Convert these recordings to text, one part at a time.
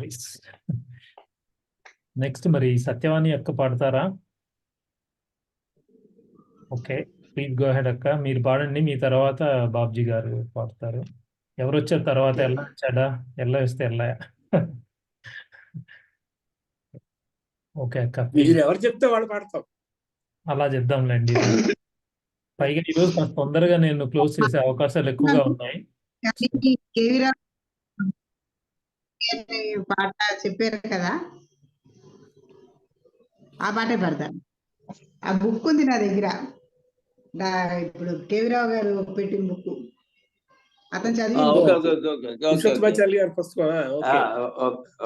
Nice. Next మరి సత్యవాణి అక్క పాడతారా? ఓకే, ప్లీజ్ గో హెడ్ అక్క, మీరు పాడండి. మీ తర్వాత బాబ్జీ గారు పాడతారు. ఎవరు వచ్చారు తర్వాత? ఎల్ల వచ్చాడా? ఎల్ల వస్తే ఎల్లయా? ఓకే అక్క, మీరు ఎవరు చెప్తే వాళ్ళు పాడతాం. అలా చేద్దాంలేండి. పైగా ఈరోజు కొంచెం తొందరగా నేను క్లోజ్ చేసే అవకాశాలు ఎక్కువగా ఉన్నాయి. పాట చెప్పారు కదా, ఆ పాటే పడతాను. ఆ బుక్ ఉంది నా దగ్గర, ఇప్పుడు కేవీరావు గారు పెట్టిన బుక్. అతను చదివి విశ్వత్మాచార్య గారి పుస్తకం.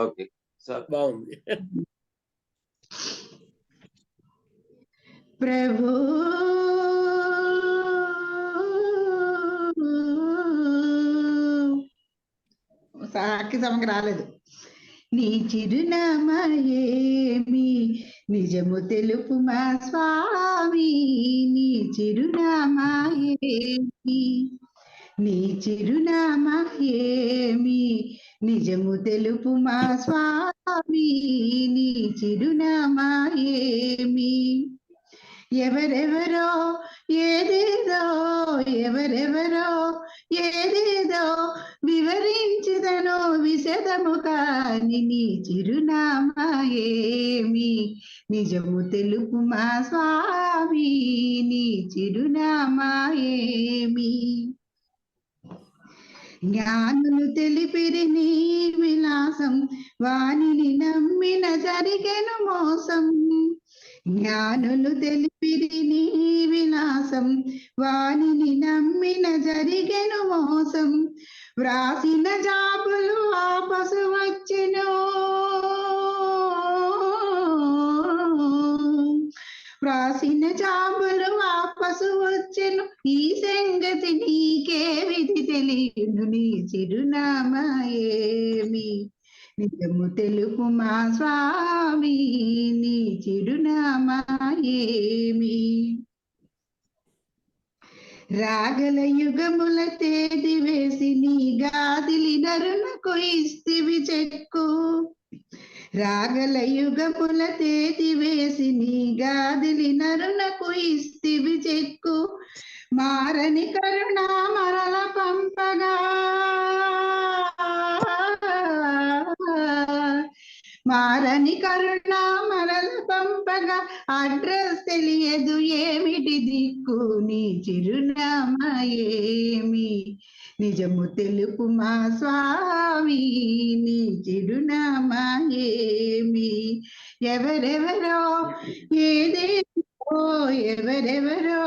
ఓకే బాగుంది. ప్రభు సాకి సమకి రాలేదు. నీ చిరునామా ఏమి నిజము తెలుపు మా స్వామి, నీ చిరునామా ఏమి, నీ చిరునామా ఏమి నిజము తెలుపు మా స్వామి, నీ చిరునామా ఏమి. ఎవరెవరో ఏదేదో, ఎవరెవరో ఏదేదో వివరించదను విశదము కాని నీ చిరునామా ఏమి నిజము తెలుపు మా స్వామి, నీ చిరునామా ఏమి. జ్ఞానులు తెలిపిరి నీ విలాసం, వానిని నమ్మిన జరిగెను మోసం. జ్ఞానులు తెలిపిరి నీ విలాసం, వానిని నమ్మిన జరిగెను మోసం. వ్రాసిన జాబులు వాపసు వచ్చెను, వ్రాసిన జాబులు వాపసు వచ్చెను. ఈ సంగతి నీకే విధి తెలియను, నీ చిరునామా ఏమి నిజము తెలుపు మా స్వామి, నీ చిరునామా ఏమి. రాగల యుగముల తేది వేసి నీ గాదిలి నరునకు ఇస్తివి చెక్కు, రాగల యుగముల తేది వేసి నీ గాదిలి నరునకు ఇస్తివి చెక్కు. మారని కరుణ మరల పంపగా, మారని కరుణ మరల పంపగా, అడ్రస్ తెలియదు ఏమిటి దిక్కు, నీ చిరునామా ఏమి నిజము తెలుపు మా స్వామి, నీ చిరునామా ఏమి. ఎవరెవరో ఏదేదో, ఎవరెవరో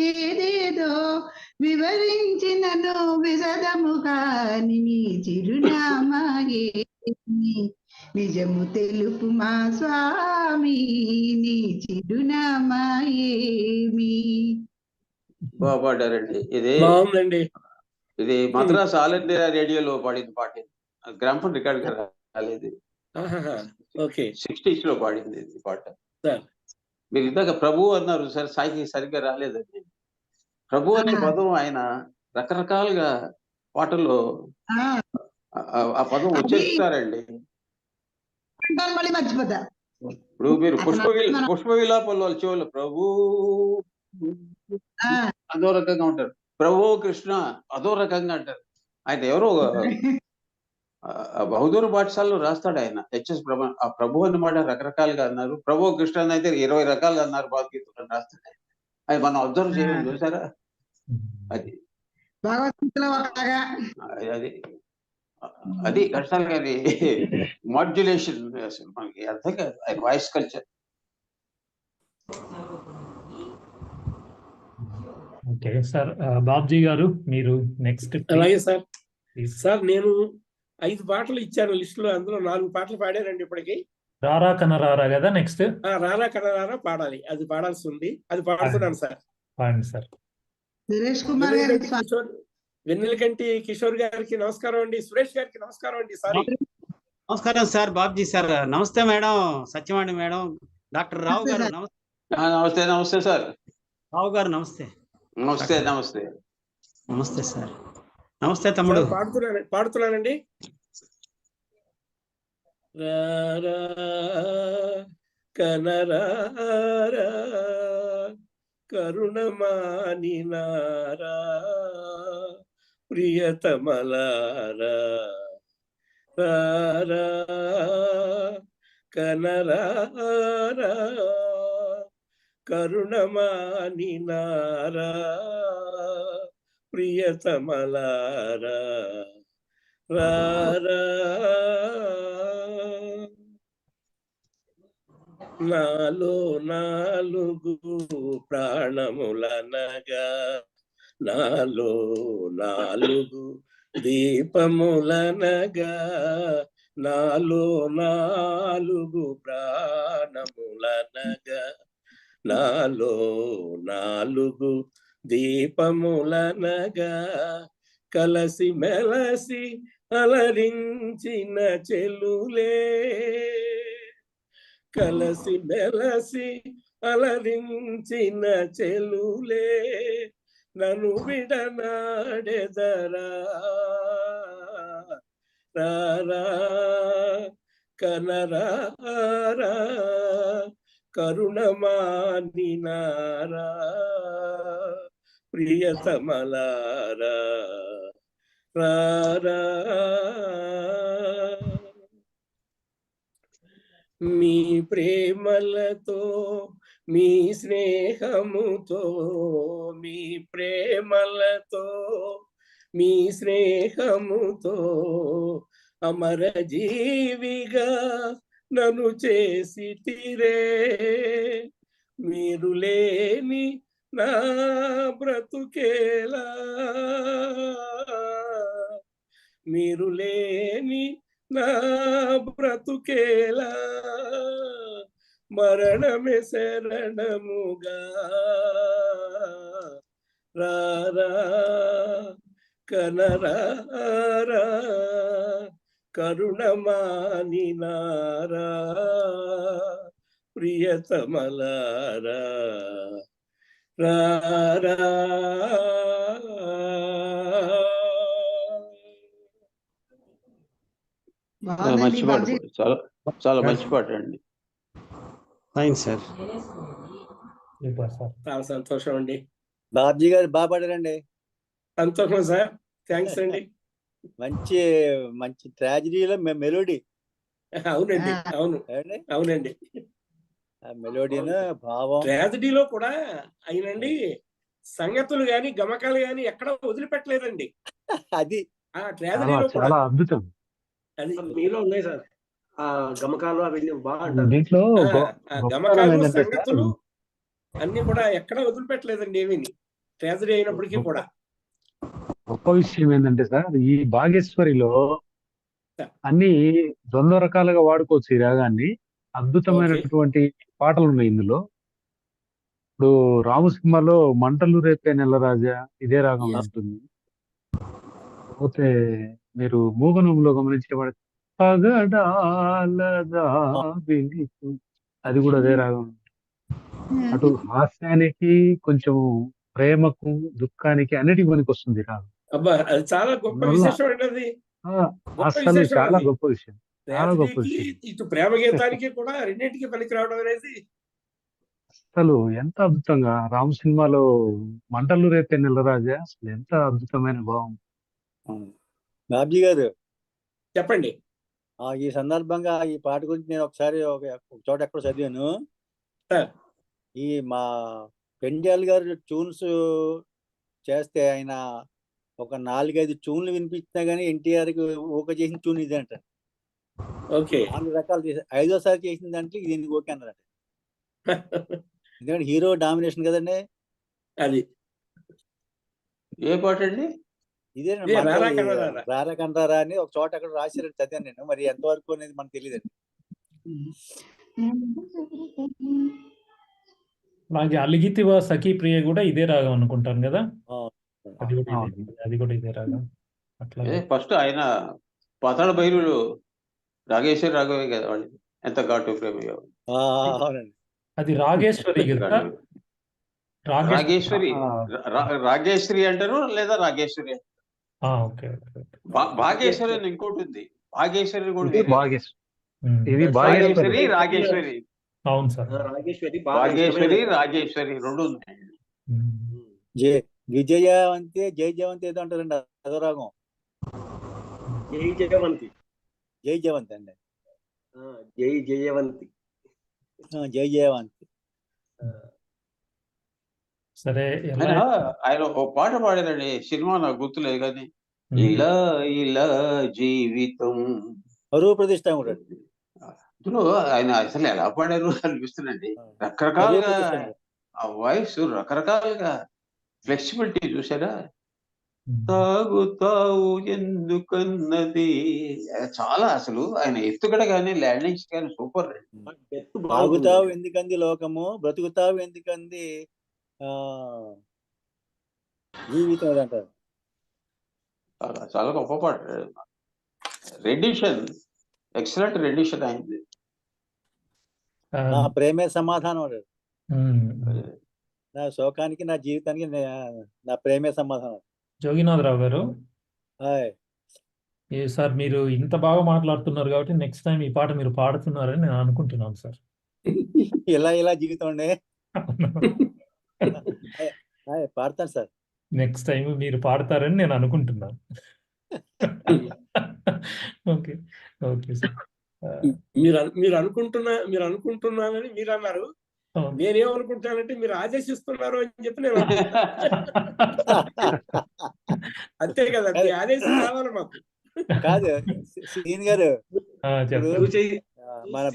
ఏదేదో వివరించినను విశదము కాని నీ చిరునామా ఏమి నిజము తెలుపు మా స్వామి, నీ చిరునామా ఏమి. బాగుపడ్డారండి. ఇది బాగుందండి. ఇది మద్రాస్ ఆల్ ఇండియా రేడియోలో పాడిన పాట, గ్రామ్ఫోన్ రికార్డ్ రాలేదు. ఓకే, 60s లో పాడింది ఇది పాట. మీరు ఇందాక ప్రభు అన్నారు సార్, సాయికి సరిగ్గా రాలేదండి. ప్రభు అనే పదం ఆయన రకరకాలుగా పాటల్లో ఆ పదం ఉచ్చరిస్తారండి. మళ్ళీ మర్చిపోతా. ఇప్పుడు మీరు పుష్ప విలాపంలో చెవులు ప్రభు అదో రకంగా ఉంటారు, ప్రభు కృష్ణ అదో రకంగా అంటారు. ఆయన ఎవరో బహుదూర పాఠశాలలో రాస్తాడు ఆయన, హెచ్ఎస్ ప్రభు. ఆ ప్రభు అన్నమాట రకరకాలుగా అన్నారు, ప్రభు కృష్ణ అయితే 20 రకాలుగా అన్నారు భగవద్గీతలో రాస్తాడు. అది మనం అబ్జర్వ్ చేయాలి, చూసారా? అది అది అది కష్టాలు కానీ మాడ్యులేషన్ మనకి అర్థం కాదు, ఆయన voice culture. Okay sir, Babji గారు మీరు నెక్స్ట్. అలాగే సార్. సార్ నేను 5 పాటలు ఇచ్చాను లిస్ట్ లో, అందులో 4 పాటలు పాడానండి ఇప్పటికి. రారా కనరారా కదా నెక్స్ట్? రారా కనరారా పాడాలి, అది పాడాల్సి ఉంది, అది పాడుతున్నాను సార్. పాడండి సార్. సురేష్ కుమార్ గారు, వెన్నెలకంటి కిషోర్ గారికి నమస్కారం అండి, సురేష్ గారికి నమస్కారం అండి. సారీ, నమస్కారం సార్, బాబ్జీ సార్ నమస్తే. మేడం సత్యవాణి మేడం, డాక్టర్ రావు గారు నమస్తే. నమస్తే సార్. రావు గారు నమస్తే. నమస్తే. నమస్తే. నమస్తే సార్. నమస్తే తమ్ముడు. పాడుతున్నానండి. రారా కనరారా కరుణమానినారా ప్రియతమలారా రారా కనరారా కరుణమానినారా ప్రియతమలారా రారా నాలో నాలుగు ప్రాణములనగా నాలో నాలుగు దీపములనగా నాలో నాలుగు ప్రాణములనగా నాలో నాలుగు దీపములనగా కలసి మెలసి అలరించిన చెలులే కలసి మెలసి అలరించిన చెలులే నన్ను విడనాడెదరా రారా కనరారా కరుణమానినారా ప్రియతమలారా రారా మీ ప్రేమలతో మీ స్నేహముతో మీ ప్రేమలతో మీ స్నేహముతో అమర జీవిగా నన్ను చేసి తీరే మీరు లేని నా బ్రతుకేలా మీరు లేని నా బ్రతుకేలా మరణమే శరణముగా రారా కనరారా కరుణమానినారా ప్రియతమలారా రారా బాగుందండి మంచి పాట, బాబ్జీ. చాలా చాలా మంచి పాట అండి. Thanks sir. Super sir. చాలా సంతోషం అండి. బాబ్జీ గారు బాగా పాడారండి. సంతోషం సార్, థ్యాంక్స్ అండి. మంచి మంచి ట్రాజడీలో మెలోడీ. అవునండి, అవును అవునండి. ఆ మెలోడీను భావం. ట్రాజడీలో కూడా అయినండి సంగతులు గాని గమకాలు గాని ఎక్కడ వదిలిపెట్టలేదండి. అది ఆ ట్రాజడీలో కూడా చాలా అద్భుతం. అది మీలో ఉన్నాయి సార్ ఆ గమకాలు అవన్నీ బాగుంటారు. దీంట్లో ఆ గమకాలు సంగతులు అన్ని కూడా ఎక్కడ వదిలిపెట్టలేదండి ఏమీని, ట్రాజడీ అయినప్పటికీ కూడా. గొప్ప విషయం ఏంటంటే సార్, ఈ భాగేశ్వరిలో అన్ని 2 రకాలుగా వాడుకోవచ్చు ఈ రాగాన్ని. అద్భుతమైనటువంటి పాటలు ఉన్నాయి ఇందులో. ఇప్పుడు రామసింహలో మంటలు రేపే నెలరాజా ఇదే రాగం ఉంటుంది. పోతే మీరు మూగనంలో గమనించే పగడాలదా వెలుగు, అది కూడా అదే రాగం. అటు హాస్యానికి, కొంచెం ప్రేమకు, దుఃఖానికి అన్నిటికి పనికి వస్తుంది రాగం. అబ్బా, అది చాలా గొప్ప విశేషం అండి. అది అసలు చాలా గొప్ప విషయం, చాలా గొప్ప ట్రాజడీకి విషయం. ఇటు ప్రేమ గీతానికి కూడా రెండింటికి పనికి రావడం అనేది అసలు ఎంత అద్భుతంగా రామ్ సినిమాలో మంటలు రేపే నెలరాజా అసలు ఎంత అద్భుతమైన భావం. బాబ్జీ గారు చెప్పండి. ఈ సందర్భంగా ఈ పాట గురించి నేను ఒకసారి ఒక చోట ఎక్కడ చదివాను. సార్, ఈ మా పెండ్యాల్ గారు ట్యూన్స్ చేస్తే ఆయన ఒక 4-5 ట్యూన్లు వినిపించినా గానీ ఎన్టీఆర్ కి ఓక చేసిన ట్యూన్ ఇది అంట. ఓకే. 4 రకాలు చేసి 5వసారి చేసిన దాంట్లో ఇది ఓకే అన్నారట. ఎందుకంటే హీరో డామినేషన్ కదండి అది. ఏ పాట అండి? ఇదే రారా కంటారా అని ఒక చోట అక్కడ రాశారని చదివాను నేను. మరి ఎంతవరకు అనేది మనకు తెలియదండి. అలాగే అలిగితివా సఖీ ప్రియ కూడా ఇదే రాగం అనుకుంటాను కదా. అది కూడా ఇదే రాగం. అట్లా ఫస్ట్ ఆయన పాతాళ భైరులు రాగేశ్వరి రాఘవే కదా వాళ్ళు. ఎంత ఘాటు ప్రేమ. అవునండి, అది రాగేశ్వరి కదా. రాగేశ్వరి, రాగేశ్వరి అంటారు లేదా రాగేశ్వరి. ఓకే. భాగేశ్వరి అని ఇంకోటి ఉంది. భాగేశ్వరి కూడా భాగేశ్వరి ఇది భాగేశ్వరి భాగేశ్వరి. రాగేశ్వరి, అవును సార్. రాగేశ్వరి బాగా భాగేశ్వరి ఇష్టమైన రాజేశ్వరి రెండు ఉన్నాయి. విజయవంతి జయజయవంతి ఏదో అంటారండి అదో రాగం. జై జయవంతి. జయజయవంతి అండి. జై జయవంతి. జయజయవంతి. సరే ఆయన ఒక పాట పాడారండి, సినిమా నాకు గుర్తులేదు కానీ, ఇలా ఇలా జీవితం పరువు ప్రతిష్ట కూడా అందులో ఆయన అసలు ఎలా పాడారు అనిపిస్తుందండి. రకరకాలుగా ఆ వాయిస్ రకరకాలుగా ఫ్లెక్సిబిలిటీ చూసారా. తాగుతావు ఎందుకన్నది చాలా, అసలు ఆయన ఎత్తుగడ కానీ ల్యాండింగ్స్ కానీ సూపర్. తాగుతావు ఎందుకంది లోకము, బ్రతుకుతావు ఎందుకంది జీవితం అంటారు. చాలా గొప్ప పాట. రెడిషన్, ఎక్సలెంట్ రెడిషన్ అయింది. నా ప్రేమే సమాధానం అన్నాడు. నా శోకానికి నా జీవితానికి నా ప్రేమే సమాధానం. జోగినాథరావు గారు, సార్ మీరు ఇంత బాగా మాట్లాడుతున్నారు కాబట్టి నెక్స్ట్ టైం ఈ పాట మీరు పాడుతున్నారని నేను అనుకుంటున్నాను సార్. ఇలా ఇలా జీవితం అండి పాడతాను సార్. నెక్స్ట్ టైం మీరు పాడతారని నేను అనుకుంటున్నాను. Okay okay sir. మీరు అనుకుంటున్నానని మీరు అన్నారు. నేనేమనుకుంటానంటే మీరు ఆదేశిస్తున్నారు అని చెప్పి నేను అంతే కదా, ఆదేశం కావాలి మాకు. కాదు సీన్ గారు, మన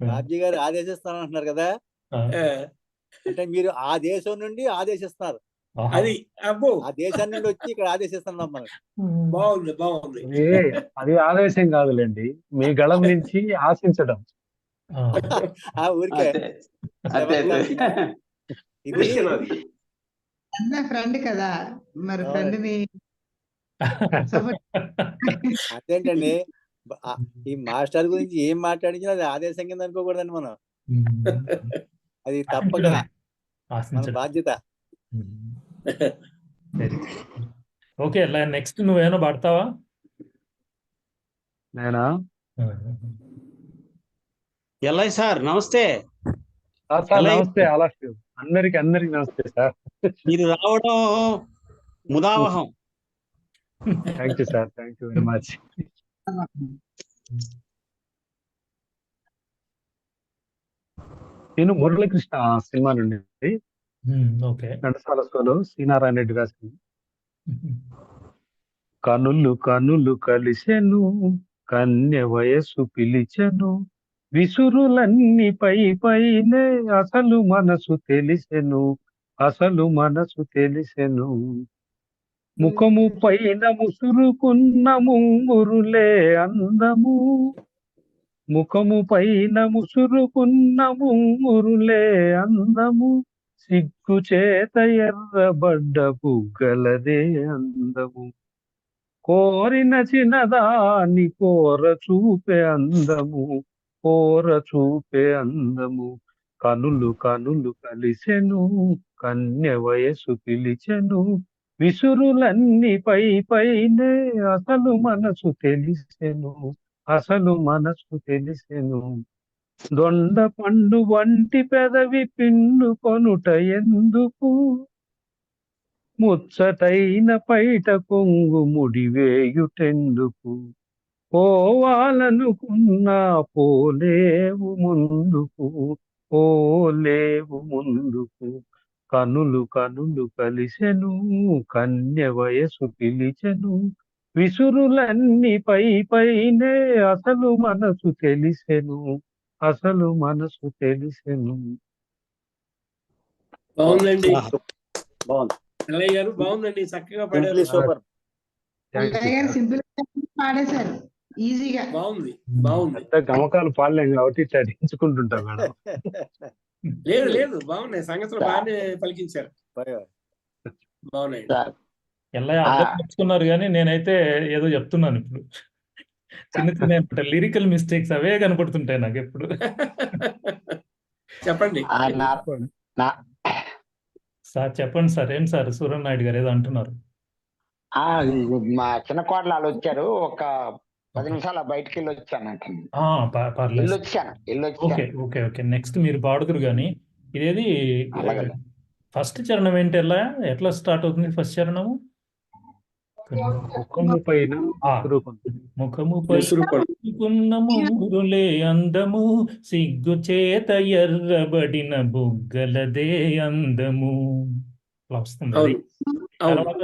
బాబ్జీ గారు ఆదేశిస్తాను అంటున్నారు కదా, అంటే మీరు ఆ దేశం నుండి ఆదేశిస్తున్నారు. అది అబ్బో, ఆ దేశాన్ని నుండి వచ్చి ఇక్కడ ఆదేశిస్తున్నాం మనం. బాగుంది బాగుంది. అది ఆదేశం కాదులేండి, మీ గళం నుంచి ఆశించడం. ఆ ఊరికే ఇది ఫ్రెండ్ కదా, మరి ఫ్రెండ్ ని అదేంటండి, ఈ మాస్టర్ గురించి ఏం మాట్లాడించినా అది ఆదేశం కింద అనుకోకూడదండి మనం. అది తప్పక మన బాధ్యత. ఓకే, నెక్స్ట్ నువ్వేమైనా పడతావా? నేనా? ఎల్ఐ సార్ నమస్తే. నమస్తే, అందరికి నమస్తే సార్. మీరు రావడం ముదావహం. Thank you sir, thank you very much. నేను మురళీకృష్ణ సినిమా నుండి ఘంటసాల సోలో శ్రీనారాయణ రెడ్డి రాసింది. కనులు కనులు కలిసెను, కన్య వయస్సు పిలిచెను, విసురులన్నీ పై పైనే, అసలు మనసు తెలిసెను, అసలు మనసు తెలిసెను. ముఖము పైన ముసురుకున్న ముంగురులే అందము, ముఖము పైన ముసురుకున్న ముంగురులే అందము, సిగ్గు చేత ఎర్రబడ్డ బుగ్గలదే అందము, కోరిన చిన్నదాని కోర చూపే అందము, కోర చూపే అందము. కనులు కనులు కలిసెను, కన్య వయసు పిలిచెను, విసురులన్నీ పై పైనే, అసలు మనసు తెలిసెను, అసలు మనసు తెలిసెను. దొండ పండు వంటి పెదవి పిండు కొనుట ఎందుకు, ముచ్చటైన పైట కొంగు ముడివేయుటెందుకు, పోవాలనుకున్నా పోలేవు ముందుకు, పోలేవు ముందుకు. కనులు కనులు కలిసెను, కన్య వయసు పిలిచెను, విసురులన్నీ పై పైనే, అసలు మనసు తెలిసెను, అసలు మనసు తెలిసెను. బాగుందండి, బాగుంది. ఎల్లయ్య గారు బాగుందండి, చక్కగా పాడారు. సూపర్. సింపుల్ పాడేశారు, ఈజీగా. బాగుంది బాగుంది. గమకాలు పాడలేం కాబట్టి ఇట్లా అడిగించుకుంటుంటాం మేడం. లేదు లేదు, బాగున్నాయి, సంగతులు బాగానే పలికించారు, బాగున్నాయి. ఎలా అర్థం నేర్చుకున్నారు, కానీ నేనైతే ఏదో చెప్తున్నాను ఇప్పుడు. చిన్న చిన్న లిరికల్ మిస్టేక్స్ అవే కనపడుతుంటాయి నాకు ఎప్పుడు. చెప్పండి సార్, చెప్పండి సార్. ఏంటి సార్ సూర్యనాయుడు గారు ఏదో అంటున్నారు? మా చిన్న కోడలు వాళ్ళు వచ్చారు, ఒక 10 నిమిషాలు బయటికి వెళ్ళి వచ్చానంటే పర్లేదు. ఓకే వచ్చాను. ఓకే ఓకే నెక్స్ట్ మీరు పాడుదురు కానీ ఇదేది అలాగే ఫస్ట్ చరణం ఏంటి ఎట్లా స్టార్ట్ అవుతుంది ఫస్ట్ చరణము ముఖము పైన ముఖముపై ముసురుపడు. మురులే అందము సిగ్గు చేత ఎర్రబడిన బుగ్గలదే అందము అట్లా వస్తుంది అది. అవును అవును తర్వాత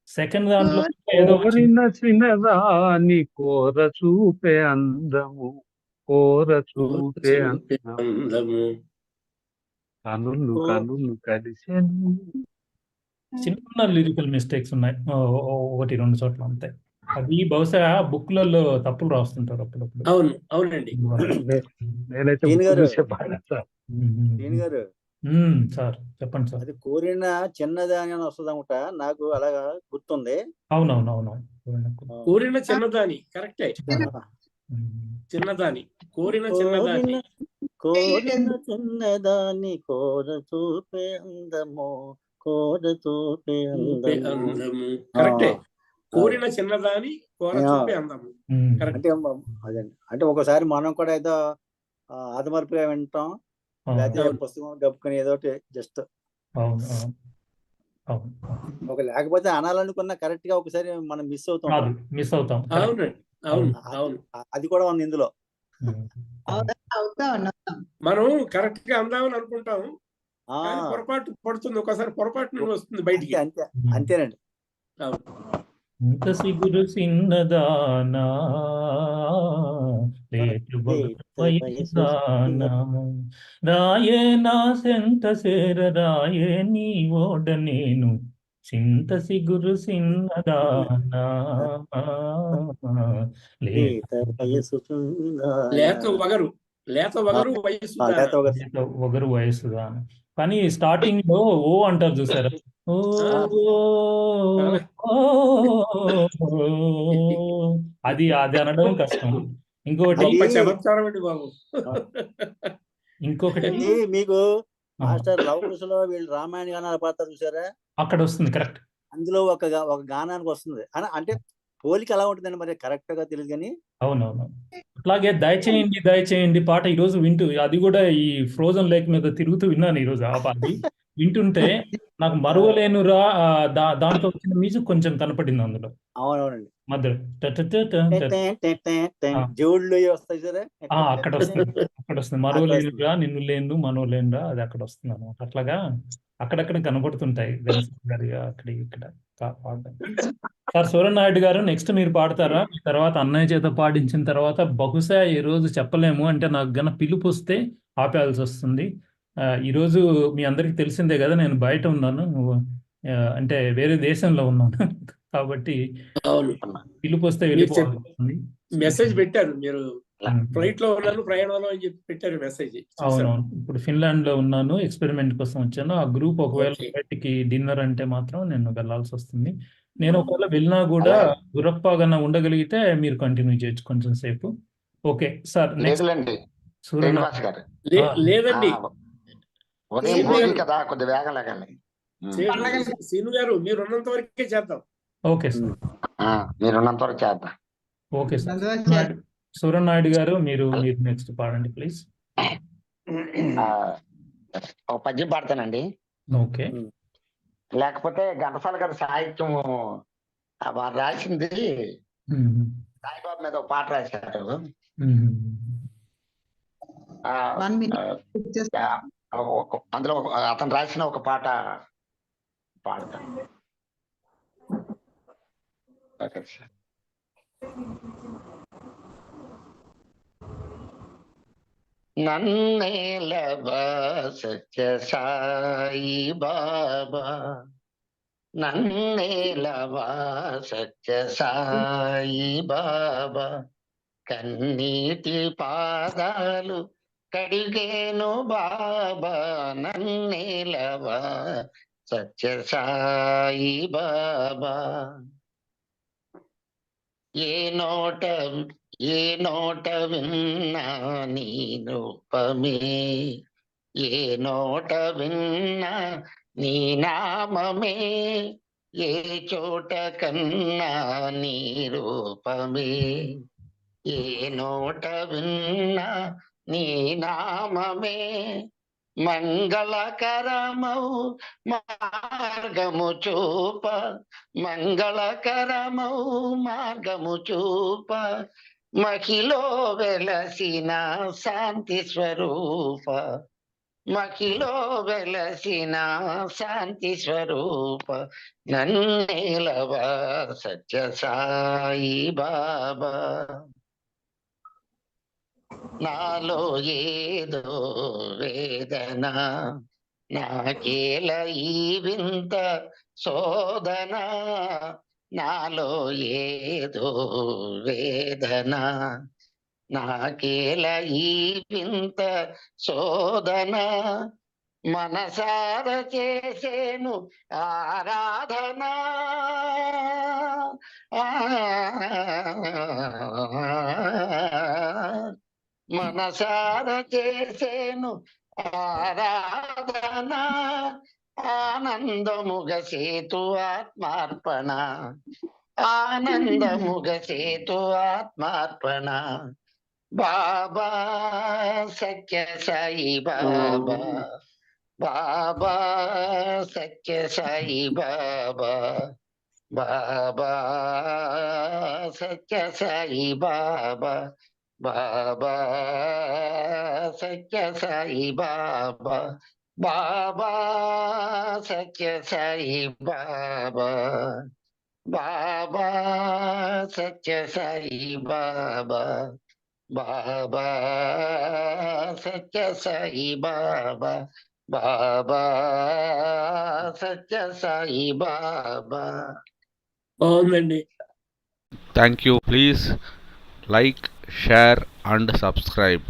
సెకండ్ దాంట్లో ఏదో కోరిన చిన్నదాని కోర చూపే అందము కోర చూపే అందము అందము కనులు కనులు కలిసెను. చిన్న లిరికల్ మిస్టేక్స్ ఉన్నాయి 1-2 చోట్ల అంతే. అది బహుశా బుక్లలో తప్పులు రాస్తుంటారు అప్పుడప్పుడు. అవును అవునండి. నేనైతే దీని బుక్ గారు చూసే పాడాను సార్. దీని గారు సార్ చెప్పండి సార్. అది కోరిన చిన్నదాని అని వస్తుందన్నమాట. నాకు అలాగా గుర్తుంది. అవునవునవును కోరిన చిన్నదాని కరెక్టే. చిన్నదాని కోరిన చిన్నదాని కోరిన చిన్నదాని కోర చూపే అందము కోర చూపే అందము కరెక్టే. కోరిన చిన్నదాని కోర చూపే అందము అంటే అదండి. అంటే ఒకసారి మనం కూడా ఏదో ఆదమర్పుగా వింటాం, లేకపోతే పుస్తకం డబ్బుకొని ఏదో జస్ట్ ఒక లేకపోతే అనాలనుకున్న కరెక్ట్ గా ఒకసారి మనం మిస్ అవుతాం. అవునండి. అవును అవును అది కూడా ఉంది ఇందులో. మనం కరెక్ట్ గా అందామని అనుకుంటాం, పొరపాటు పడుతుంది, ఒకసారి పొరపాటు వస్తుంది బయటికి. అంతేనండి. అవును. ఇంత సిగురు చిన్నదానా రాయే నా సెంత సేర రాయే నీ ఓడ నేను చింత సిగురు చిన్నదానా వగరు వయసుదా. కానీ స్టార్టింగ్ లో ఓ అంటారు చూసారా, అది అది అనడం కష్టం. ఇంకొకటి మీకు మాస్టర్ లవకుశలో వీళ్ళు రామాయణ గానాలు పాడతారు చూసారా, అక్కడ వస్తుంది కరెక్ట్. అందులో ఒక గానానికి వస్తుంది అంటే పోలిక ఎలా ఉంటుందండి మరి కరెక్ట్ గా తెలియదు కానీ. అవునవును. అట్లాగే దయచేయండి దయచేయండి పాట ఈరోజు వింటూ, అది కూడా ఈ ఫ్రోజన్ లేక్ మీద తిరుగుతూ విన్నాను ఈరోజు. ఆ పాట వింటుంటే నాకు మరువలేనురా దాంట్లో వచ్చిన మ్యూజిక్ కొంచెం కనపడింది అందులో. అవునవునండి. మధ్యలో జోళ్ళు వస్తాయి సరే అక్కడ వస్తుంది మరువలేనురా నిన్ను లేను మనోలేనురా, అది అక్కడ వస్తుంది అనమాట. అట్లాగా అక్కడక్కడ కనపడుతుంటాయి గారి అక్కడ ఇక్కడ సార్. సూర్యనాయుడు గారు నెక్స్ట్ మీరు పాడతారా? తర్వాత అన్నయ్య చేత పాడించిన తర్వాత బహుశా ఈ రోజు చెప్పలేము, అంటే నాకు గన పిలుపు వస్తే ఆపేయాల్సి వస్తుంది. ఈరోజు మీ అందరికి తెలిసిందే కదా, నేను బయట ఉన్నాను, అంటే వేరే దేశంలో ఉన్నాను కాబట్టి పిలుపు వస్తే వెళ్ళిపోవాల్సి వస్తుంది. మెసేజ్ పెట్టారు మీరు ఫ్లైట్ లో ఉన్నాను ప్రయాణంలో అని చెప్పి పెట్టారు మెసేజ్. అవునవును. ఇప్పుడు ఫిన్లాండ్ లో ఉన్నాను, ఎక్స్పెరిమెంట్ కోసం వచ్చాను. ఆ గ్రూప్ ఒకవేళ బయటికి డిన్నర్ అంటే మాత్రం నేను వెళ్ళాల్సి వస్తుంది. నేను ఒకవేళ వెళ్ళినా కూడా గురప్పగా ఉండగలిగితే మీరు కంటిన్యూ చేయొచ్చు కొంచెం సేపు. Okay sir. నెక్స్ట్ లేదండి కదా, కొద్ది వేగం లేకండి. సీను గారు మీరు ఉన్నంత వరకే చేద్దాం. ఓకే సార్, మీరున్నంత వరకు చేద్దాం. Okay sir. సూర్యనాయుడు గారు మీరు నెక్స్ట్ పాడండి ప్లీజ్. ఒక పద్యం పాడతానండి. ఓకే. లేకపోతే ఘంటసాల గారి సాహిత్యం వారు రాసింది, సాయిబాబు మీద ఒక పాట రాశారు. అందులో అతను రాసిన ఒక పాట పాడతాను. Okay sir. నన్నేలవా సత్య సాయి బాబా, నన్నేలవా సత్య సాయి బాబా, కన్నీటి పాదాలు కడిగేను బాబా, నన్నేలవా సత్య సాయి బాబా. ఏ నోట విన్నా నీ రూపమే, ఏ నోట విన్నా నీ నామమే, ఏ చోట కన్నా నీ రూపమే, ఏ నోట విన్నా నీ నామమే మంగళకరమౌ మార్గము చూప మంగళకరమౌ మార్గము చూప మహిలో వెలసిన శాంతి స్వరూప మహిలో వెలసిన శాంతి స్వరూప నన్నేలవా సత్య సాయి బాబా నాలో ఏదో వేదన నాకేల ఈ వింత శోధన నాలో ఏదో వేదన నాకేల ఈ వింత శోధన మనసార చేసేను ఆరాధన మనసార చేసేను ఆరాధన ఆనందముగ సేతు ఆత్మార్పణ ఆనందముగ సేతు ఆత్మార్పణ బాబా సత్య సాయి బాబా బాబా సత్య సాయి బాబా బాబా సత్య సాయి బాబా బాబా సత్య సాయి బాబా బాబా సత్య సాయి బాబా బాబా సత్య సాయి బాబా బాబా సత్య సాయి బాబా బాబా సత్య సాయి బాబా. బాగుందండి. Thank you. Please like, share and subscribe.